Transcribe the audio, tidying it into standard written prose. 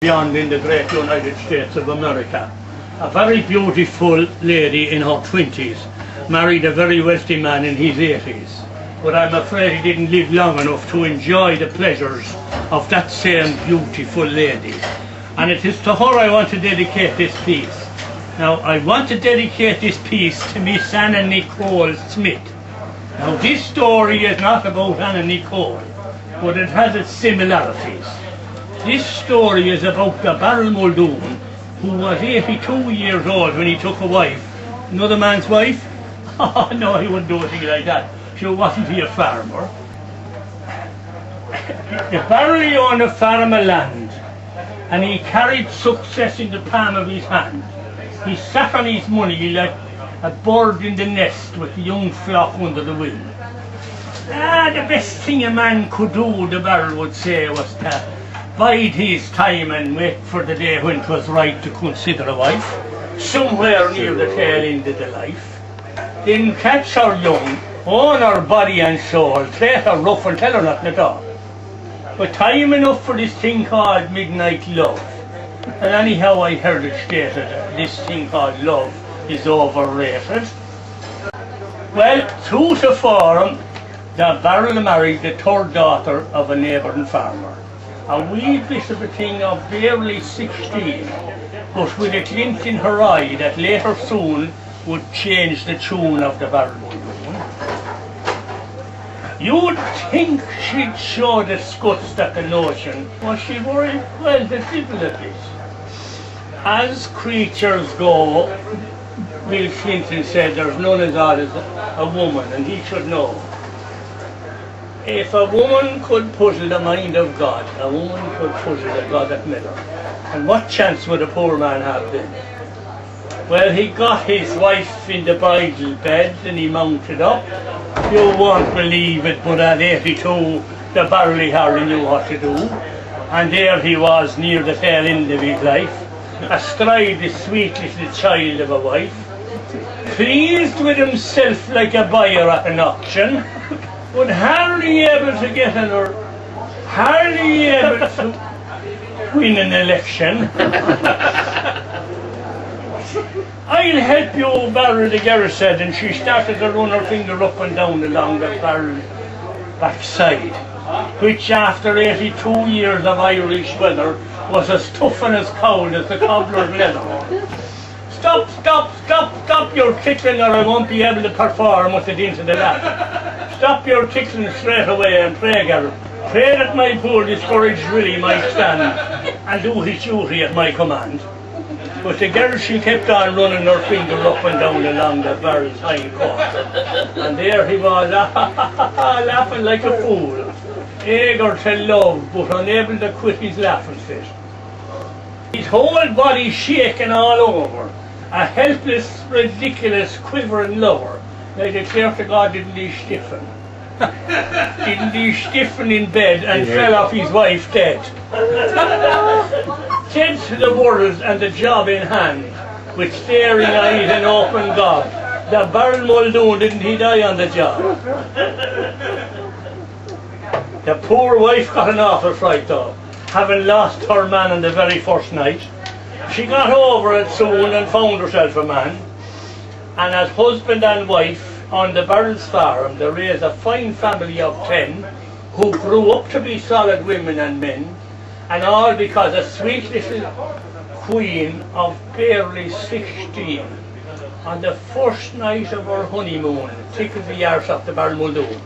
beyond in the great United States of America. A very beautiful lady in her 20s married a very wealthy man in his 80s. But I'm afraid he didn't live long enough to enjoy the pleasures of that same beautiful lady. And it is to her I want to dedicate this piece. Now, I want to dedicate this piece to Miss Anna Nicole Smith. Now, this story is not about Anna Nicole, but it has its similarities. This story is about the Barrell Muldoon, who was 82 years old when he took a wife. Another man's wife? Oh no, he wouldn't do a thing like that. Sure, wasn't he a farmer? The Barrell owned a farm of land, and he carried success in the palm of his hand. He sat on his money like a bird in the nest with the young flock under the wing. The best thing a man could do, the Barrell would say, was to bide his time and wait for the day when it was right to consider a wife, somewhere near the tail end of the life. Then catch her young, own her body and soul, treat her rough and tell her nothing at all. But time enough for this thing called midnight love. And anyhow I heard it stated that this thing called love is overrated. Well, true to form, the Barrell married the third daughter of a neighbouring farmer. A wee bit of a thing of barely 16, but with a glint in her eye that later soon would change the tune of the Barrell Muldoon. You'd think she'd show disgust at the notion, was she worried? Well, the devil of it. As creatures go, Bill Clinton said there's none as odd as a woman, and he should know. If a woman could puzzle the mind of God, a woman could puzzle the God that made her. And what chance would a poor man have then? Well, he got his wife in the bridal bed and he mounted up. You won't believe it, but at 82, the Barrell hardly knew what to do. And there he was near the tail end of his life, astride the sweet little child of a wife, pleased with himself like a buyer at an auction, but hardly able to get an hardly able to win an election. I'll help you, Barrell, the girl said, and she started to run her finger up and down along the Barrell backside, which after 82 years of Irish weather was as tough and as cold as the cobbler's leather. Stop, stop, stop, stop your tickling or I won't be able to perform with it into the lap. Stop your tickling straight away and pray, girl. Pray that my poor discouraged Willie might stand and do his duty at my command. But the girl, she kept on running her finger up and down along the Barrell's hind quarter. And there he was, laughing like a fool, eager to love, but unable to quit his laughing fit. His whole body shaking all over, a helpless, ridiculous, quivering lover. I declare to God, didn't he stiffen? Didn't he stiffen in bed and fell off his wife dead? Dead to the world and the job in hand, with staring eyes and open gob. The Barrell Muldoon, didn't he die on the job? The poor wife got an awful fright though, having lost her man on the very first night. She got over it soon and found herself a man. And as husband and wife on the Barrell's farm, they raised a fine family of 10 who grew up to be solid women and men, and all because a sweet little queen of barely 16 on the first night of her honeymoon tickled the arse off the Barrell Muldoon.